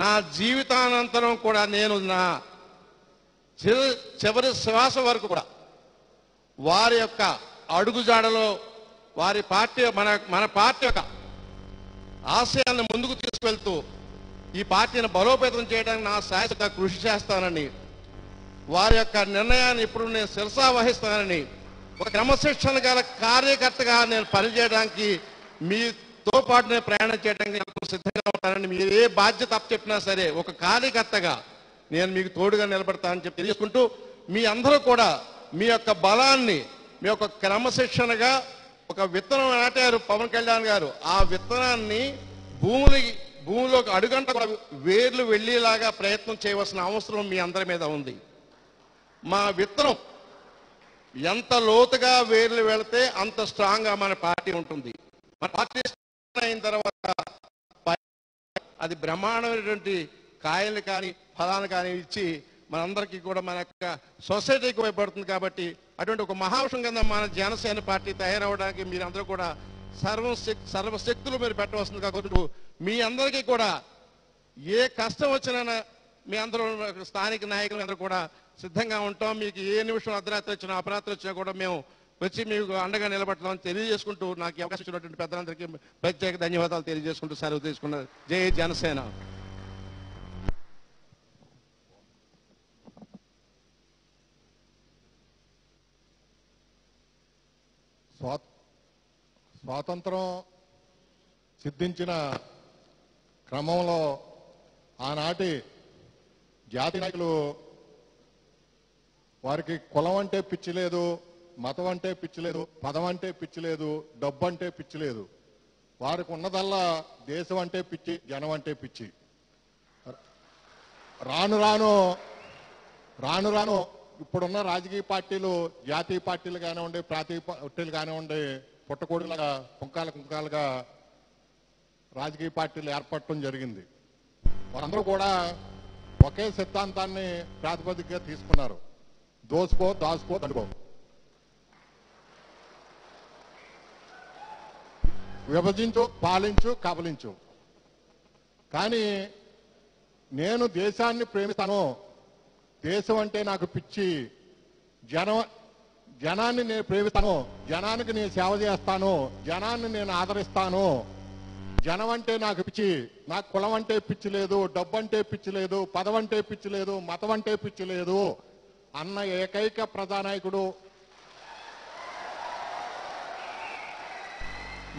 నా జీవితానంతరం కూడా నేను నా చివరి శ్వాస వరకు కూడా వారి యొక్క అడుగుజాడలో వారి పార్టీ మన పార్టీ యొక్క ఆశయాన్ని ముందుకు తీసుకెళ్తూ ఈ పార్టీని బలోపేతం చేయడానికి నా శాశ్వత కృషి చేస్తానని, వారి యొక్క నిర్ణయాన్ని ఇప్పుడు నేను శిరసా వహిస్తానని, ఒక క్రమశిక్షణ గల కార్యకర్తగా నేను పనిచేయడానికి మీతో పాటు నేను ప్రయాణం చేయడానికి సిద్ధంగా ఉంటానని, మీరు ఏ బాధ్యత అప్పచెప్పినా సరే ఒక కార్యకర్తగా నేను మీకు తోడుగా నిలబడతానని చెప్పి తెలియజేసుకుంటూ, మీ అందరూ కూడా మీ యొక్క బలాన్ని మీ యొక్క క్రమశిక్షణగా ఒక విత్తనం నాటారు పవన్ కళ్యాణ్ గారు. ఆ విత్తనాన్ని భూమిలోకి అడుగంట కూడా వేర్లు వెళ్ళేలాగా ప్రయత్నం చేయవలసిన అవసరం మీ అందరి మీద ఉంది. మా విత్తనం ఎంత లోతుగా వేర్లు వెళితే అంత స్ట్రాంగ్ గా మన పార్టీ ఉంటుంది. మన పార్టీ అయిన తర్వాత అది బ్రహ్మాండమైనటువంటి కాయలు కానీ ఫలాలు కానీ ఇచ్చి మనందరికీ కూడా మన యొక్క సొసైటీకి ఉపయోగపడుతుంది. కాబట్టి అటువంటి ఒక మహావృక్షం కింద మన జనసేన పార్టీ తయారవడానికి మీరందరూ కూడా సర్వశక్తులు మీరు పెట్టవలసింది. కాబట్టి మీ అందరికీ కూడా ఏ కష్టం వచ్చినా మీ అందరూ స్థానిక నాయకులు అందరూ కూడా సిద్ధంగా ఉంటాం. మీకు ఏ నిమిషం అర్ధరాత్రి వచ్చినా అపరాత్రి వచ్చినా కూడా మేము వచ్చి మీకు అండగా నిలబడతామని తెలియజేసుకుంటూ, నాకు అవకాశం ఇచ్చినటువంటి పెద్దలందరికీ ప్రత్యేక ధన్యవాదాలు తెలియజేసుకుంటూ సెలవు తీసుకున్నారు. జై జనసేన. స్వాతంత్రం సిద్ధించిన క్రమంలో ఆనాటి జాతి నాయకులు వారికి కులం అంటే పిచ్చి లేదు, మతం అంటే పిచ్చి లేదు, పదం అంటే పిచ్చి లేదు, డబ్బు అంటే పిచ్చి లేదు. వారికి ఉన్నదల్లా దేశం అంటే పిచ్చి, జనం అంటే పిచ్చి. రాను రాను ఇప్పుడున్న రాజకీయ పార్టీలు, జాతీయ పార్టీలు కానివ్వండి, ప్రాంతీయ పార్టీలు కానివ్వండి, పుట్టకోడులాగా కుంకాలుగా రాజకీయ పార్టీలు ఏర్పడటం జరిగింది. వారందరూ కూడా ఒకే సిద్ధాంతాన్ని ప్రాతిపదికగా తీసుకున్నారు. దోసుకో, దాసుకో, దండుకో. విభజించు, పాలించు, కబలించు. కానీ నేను దేశాన్ని ప్రేమిస్తాను, దేశం అంటే నాకు పిచ్చి, జనాన్ని నేను ప్రేమిస్తాను, జనానికి నేను సేవ చేస్తాను, జనాన్ని నేను ఆదరిస్తాను, జనం అంటే నాకు పిచ్చి, నాకు కులం అంటే పిచ్చి లేదు, డబ్బు అంటే పిచ్చి లేదు, పదం అంటే పిచ్చి లేదు, మతం అంటే పిచ్చి లేదు అన్న ఏకైక ప్రజానాయకుడు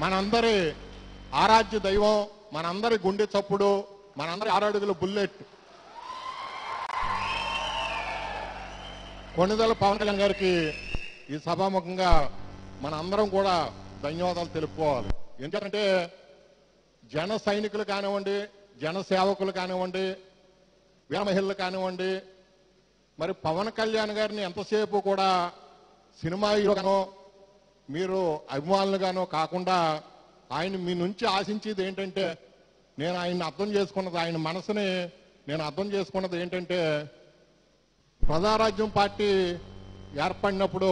మనందరి ఆరాధ్య దైవం, మనందరి గుండె చప్పుడు, మనందరి 6 అడుగుల బుల్లెట్ కొణిదెల పవన్ కళ్యాణ్ గారికి ఈ సభాముఖంగా మన అందరం కూడా ధన్యవాదాలు తెలుపుకోవాలి. ఎందుకంటే జన సైనికులు కానివ్వండి, జన సేవకులు కానివ్వండి, వీర మహిళలు కానివ్వండి, మరి పవన్ కళ్యాణ్ గారిని ఎంతసేపు కూడా సినిమా హీరోగానో మీరు అభిమానులుగానో కాకుండా ఆయన మీ నుంచి ఆశించేది ఏంటంటే, నేను ఆయన్ని అర్థం చేసుకున్నది, ఆయన మనసుని నేను అర్థం చేసుకున్నది ఏంటంటే, ప్రజారాజ్యం పార్టీ ఏర్పడినప్పుడు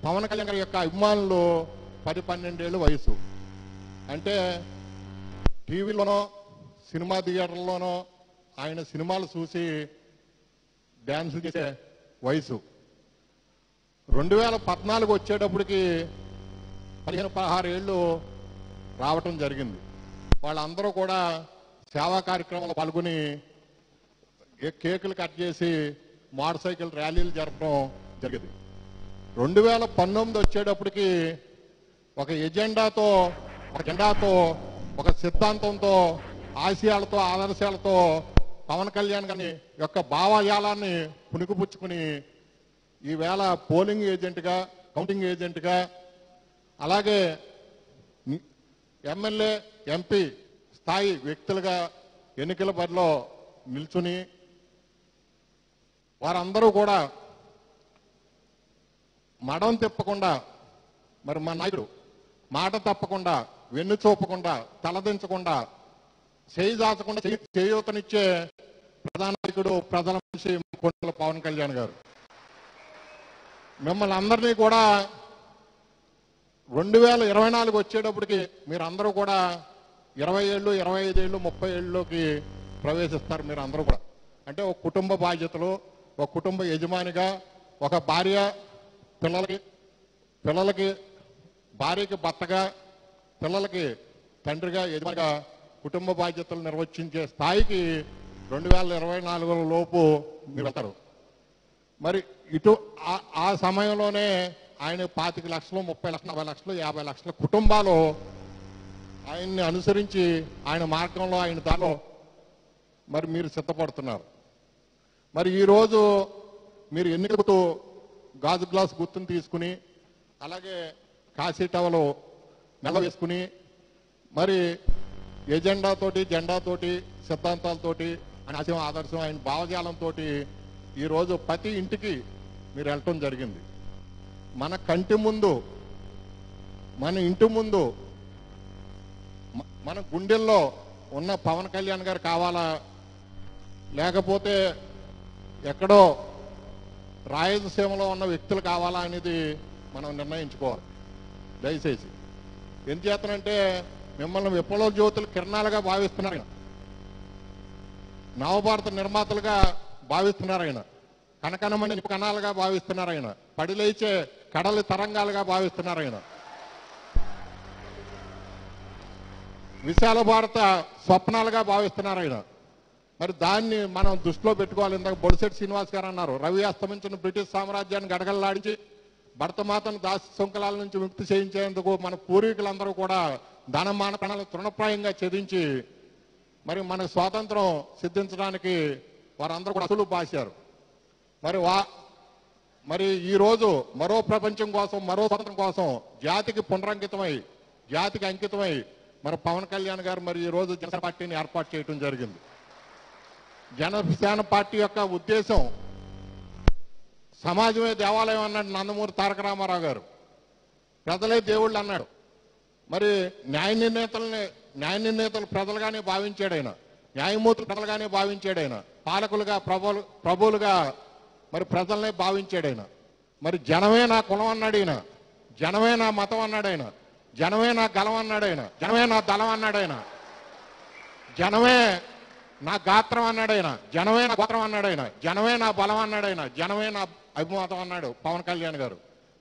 పవన్ కళ్యాణ్ గారి యొక్క అభిమానులు 10-12 ఏళ్ళు వయసు. అంటే టీవీలోనో సినిమా థియేటర్లోనో ఆయన సినిమాలు చూసి డ్యాన్సులు చేసే వయసు. 2014 వచ్చేటప్పటికి 15-16 ఏళ్ళు రావటం జరిగింది. వాళ్ళందరూ కూడా సేవా కార్యక్రమంలో పాల్గొని కేకులు కట్ చేసి మోటార్ సైకిల్ ర్యాలీలు జరపడం జరిగింది. 2019 వచ్చేటప్పటికి ఒక ఎజెండాతో, ఒక జెండాతో, ఒక సిద్ధాంతంతో, ఆశయాలతో, ఆదర్శాలతో పవన్ కళ్యాణ్ గారి యొక్క భావజాలాన్ని పుణికిపుచ్చుకుని ఈవేళ పోలింగ్ ఏజెంట్గా, కౌంటింగ్ ఏజెంట్గా, అలాగే ఎమ్మెల్యే, ఎంపీ స్థాయి వ్యక్తులుగా ఎన్నికల బరిలో నిల్చుని వారందరూ కూడా మడం తిప్పకుండా, మరి మా నాయకుడు మాట తప్పకుండా, వెన్ను చూపకుండా, తలదించకుండా, చేయి దాచకుండా చేయూతనిచ్చే ప్రధానాయకుడు, ప్రజల మనిషి కొణిదెల పవన్ కళ్యాణ్ గారు. మిమ్మల్ని అందరినీ కూడా 2024 వచ్చేటప్పటికి మీరందరూ కూడా 20 ఏళ్ళు 25 ఏళ్ళు 30 ఏళ్ళలోకి ప్రవేశిస్తారు మీరు అందరూ కూడా. అంటే ఒక కుటుంబ బాధ్యతలు, ఒక కుటుంబ యజమానిగా, ఒక భార్య పిల్లలకి భార్యకి భర్తగా, పిల్లలకి తండ్రిగా, యజమానిగా కుటుంబ బాధ్యతలు నిర్వర్తించే స్థాయికి 2024 లోపు మీరు వెళ్తారు. మరి ఆ సమయంలోనే ఆయన 25 లక్షలు 30 లక్షలు 40 లక్షలు 50 లక్షల కుటుంబాలు ఆయన్ని అనుసరించి ఆయన మార్గంలో ఆయన దానిలో మరి మీరు సిద్ధపడుతున్నారు. మరి ఈరోజు మీరు ఎన్నికలతో గాజు గ్లాస్ గుర్తుని తీసుకుని, అలాగే కాశీ టవలు మెల్ల వేసుకుని, మరి ఎజెండాతోటి జెండాతోటి సిద్ధాంతాలతోటి ఆయన ఆదర్శం ఆయన భావజాలంతో ఈరోజు ప్రతి ఇంటికి మీరు వెళ్ళటం జరిగింది. మన కంటి ముందు, మన ఇంటి ముందు, మన గుండెల్లో ఉన్న పవన్ కళ్యాణ్ గారు కావాలా, లేకపోతే ఎక్కడో రాయలసీమలో ఉన్న వ్యక్తులు కావాలా అనేది మనం నిర్ణయించుకోవాలి దయచేసి. ఎందుచేతనంటే మిమ్మల్ని విప్లవ జ్యోతులు కిరణాలుగా భావిస్తున్నారు ఆయన, నవభారత నిర్మాతలుగా భావిస్తున్నారు ఆయన, కనకనమని కణాలుగా భావిస్తున్నారు ఆయన, పడిలేచే కడలి తరంగాలుగా భావిస్తున్నారు ఆయన, విశాల భారత స్వప్నాలుగా భావిస్తున్నారు ఆయన. మరి దాన్ని మనం దృష్టిలో పెట్టుకోవాలి. ఇందాక బొడిశెట్టి శ్రీనివాస్ గారు అన్నారు, రవి అస్తమించిన బ్రిటిష్ సామ్రాజ్యాన్ని గడగడలాడించి భరతమాతను దాసి శృంఖలాల నుంచి విముక్తి చేయించేందుకు మన పూర్వీకులందరూ కూడా ధనమాన కణాలను తృణప్రాయంగా ఛేదించి మరి మనకు స్వాతంత్రం సిద్ధించడానికి వారందరూ కూడా అసలు బాశారు. మరి ఈరోజు మరో ప్రపంచం కోసం, మరో స్వాతంత్రం కోసం జాతికి పునరంకితమై, జాతికి అంకితమై మరి పవన్ కళ్యాణ్ గారు మరి ఈరోజు జనసేన పార్టీని ఏర్పాటు చేయడం జరిగింది. జనసేన పార్టీ యొక్క ఉద్దేశం సమాజమే దేవాలయం అన్నాడు నందమూరి తారక రామారావు గారు, ప్రజలే దేవుళ్ళు అన్నాడు. మరి న్యాయ నిర్ణేతలు ప్రజలుగానే భావించాడు ఆయన, న్యాయమూర్తులు ప్రజలుగానే భావించాడు ఆయన, పాలకులుగా ప్రభువులుగా మరి ప్రజలనే భావించాడు ఆయన. మరి జనమే నా కులం అన్నాడు ఆయన, జనమే నా మతం అన్నాడు ఆయన, జనమే నా గలం అన్నాడు ఆయన, జనమే నా దళం అన్నాడు ఆయన, జనమే నా గాత్రం అన్నాడు ఆయన, జనమే నా గోత్రం అన్నాడు ఆయన, జనమే నా బలం అన్నాడు ఆయన, జనమే నా అభిమతం అన్నాడు పవన్ కళ్యాణ్ గారు.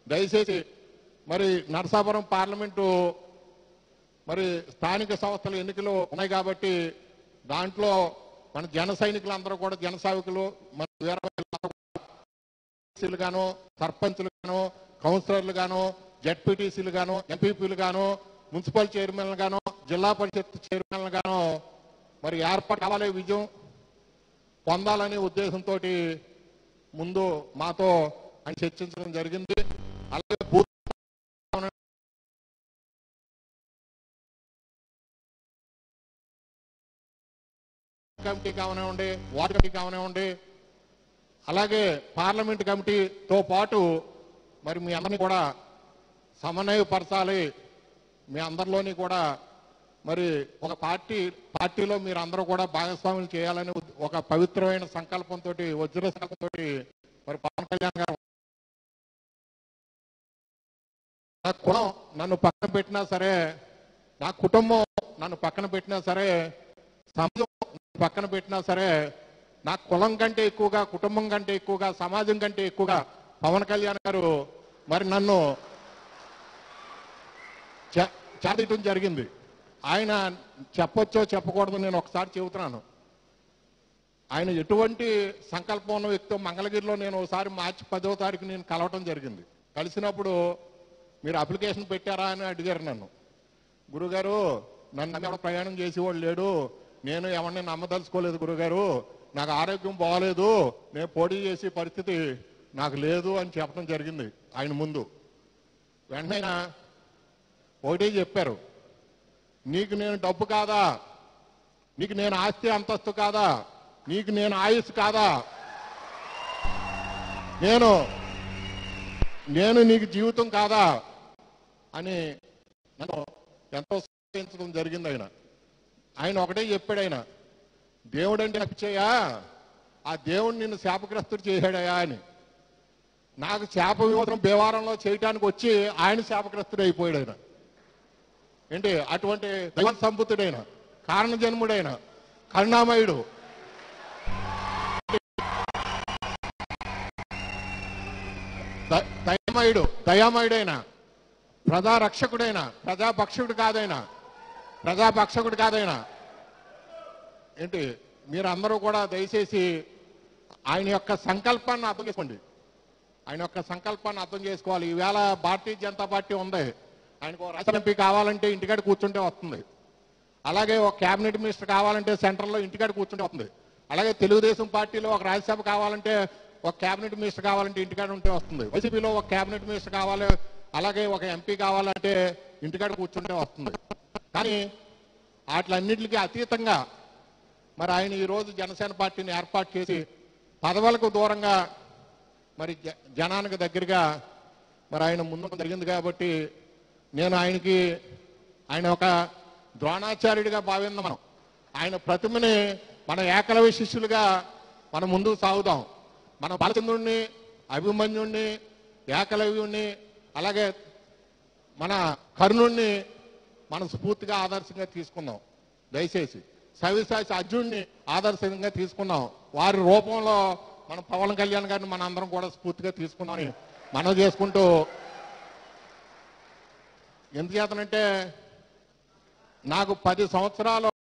దయచేసి మరి నరసాపురం పార్లమెంటు మరి స్థానిక సంస్థల ఎన్నికలు ఉన్నాయి కాబట్టి దాంట్లో మన జన సైనికులందరూ కూడా జన సేవకులు, మన వీరలు గాను, సర్పంచులు గాను, కౌన్సిలర్లు గాను, జెడ్పీటీసీలు గాను, ఎంపీపీలు గాను, మున్సిపల్ చైర్మన్లు గాను, జిల్లా పరిషత్ చైర్మన్లు గాను మరి ఏర్పాటు కావాలి, విజయం పొందాలనే ఉద్దేశంతో ముందు మాతో ఆయన చర్చించడం జరిగింది. అలాగే బూత్ కమిటీ కావనివ్వండి, వార్డు కమిటీ కావనివ్వండి, అలాగే పార్లమెంట్ కమిటీతో పాటు మరి మీ అందరినీ కూడా సమన్వయపరచాలి. మీ అందరిలోని కూడా మరి ఒక పార్టీలో మీరు అందరూ కూడా భాగస్వాములు చేయాలని ఒక పవిత్రమైన సంకల్పంతో, వజ్ర సంకల్పంతో మరి పవన్ కళ్యాణ్ గారు నా కులం నన్ను పక్కన పెట్టినా సరే, నా కుటుంబం నన్ను పక్కన పెట్టినా సరే, సమాజం పక్కన పెట్టినా సరే, నా కులం కంటే ఎక్కువగా, కుటుంబం కంటే ఎక్కువగా, సమాజం కంటే ఎక్కువగా పవన్ కళ్యాణ్ గారు మరి నన్ను చేర్చడం జరిగింది. ఆయన చెప్పొచ్చో చెప్పకూడదు నేను ఒకసారి చెబుతున్నాను. ఆయన ఎటువంటి సంకల్పం ఉన్న వ్యక్తి. మంగళగిరిలో నేను ఒకసారి మార్చి 10వ తారీఖు నేను కలవటం జరిగింది. కలిసినప్పుడు మీరు అప్లికేషన్ పెట్టారా అని అడిగారు నన్ను. గురుగారు నన్ను ఎవరు ప్రయాణం చేసేవాడు లేడు, నేను ఎవరిని నమ్మదలుచుకోలేదు గురుగారు, నాకు ఆరోగ్యం బాగోలేదు, నేను పోటీ చేసే పరిస్థితి నాకు లేదు అని చెప్పడం జరిగింది ఆయన ముందు. వెంటనే ఒకటే చెప్పారు, నీకు నేను డబ్బు కాదా, నీకు నేను ఆస్తి అంతస్తు కాదా, నీకు నేను ఆయుష్ కాదా, నేను నీకు జీవితం కాదా అని నన్ను ఎంతో సహించడం జరిగింది. ఆయన ఒకటే చెప్పాడు, ఆయన దేవుడు అంటే నచ్చేయా, ఆ దేవుడు నిన్ను శాపగ్రస్తుడు చేశాడయా అని. నాకు శాప విమోచనం భీమవరంలో చేయటానికి వచ్చి ఆయన శాపగ్రస్తుడు అయిపోయాడు. ఏంటి అటువంటి దైవ సంపుతుడైన కారణ జన్ముడైన కరుణామయుడు దయామయుడైన ప్రజారక్షకుడైన ప్రజాపక్షకుడు కాదైనా ఏంటి మీరందరూ కూడా దయచేసి ఆయన యొక్క సంకల్పాన్ని అర్థం చేసుకోండి. ఆయన యొక్క సంకల్పాన్ని అర్థం చేసుకోవాలి. ఈవేళ భారతీయ జనతా పార్టీ ఉంది, ఆయనకు రాష్ట్ర ఎంపీ కావాలంటే ఇంటికాడ కూర్చుంటే వస్తుంది. అలాగే ఒక క్యాబినెట్ మినిస్టర్ కావాలంటే సెంట్రల్లో ఇంటికాడ కూర్చుంటే వస్తుంది. అలాగే తెలుగుదేశం పార్టీలో ఒక రాజ్యసభ కావాలంటే ఒక క్యాబినెట్ మినిస్టర్ కావాలంటే ఇంటికాడ ఉంటే వస్తుంది. వైసీపీలో ఒక క్యాబినెట్ మినిస్టర్ కావాలి, అలాగే ఒక ఎంపీ కావాలంటే ఇంటికాడ కూర్చుంటే వస్తుంది. కానీ వాటిలన్నింటికి అతీతంగా మరి ఆయన ఈరోజు జనసేన పార్టీని ఏర్పాటు చేసి పదవులకు దూరంగా మరి జనానికి దగ్గరగా మరి ఆయన ముందు జరిగింది. కాబట్టి నేను ఆయన ఒక ద్రోణాచార్యుడిగా భావిందాం. మనం ఆయన ప్రతిమని మన ఏకలవ్య శిష్యులుగా మనం ముందుకు సాగుదాం. మన బాలచంద్రుడిని, అభిమన్యుడిని, ఏకలవ్యుడిని, అలాగే మన కర్ణుడిని మనం స్ఫూర్తిగా ఆదర్శంగా తీసుకుందాం. దయచేసి సవ్యసాచి అర్జునుడిని ఆదర్శంగా తీసుకున్నాం. వారి రూపంలో మన పవన్ కళ్యాణ్ గారిని మన అందరం కూడా స్ఫూర్తిగా తీసుకున్నామని మనం చేసుకుంటూ, ఎందుచేతనంటే నాకు 10 సంవత్సరాలు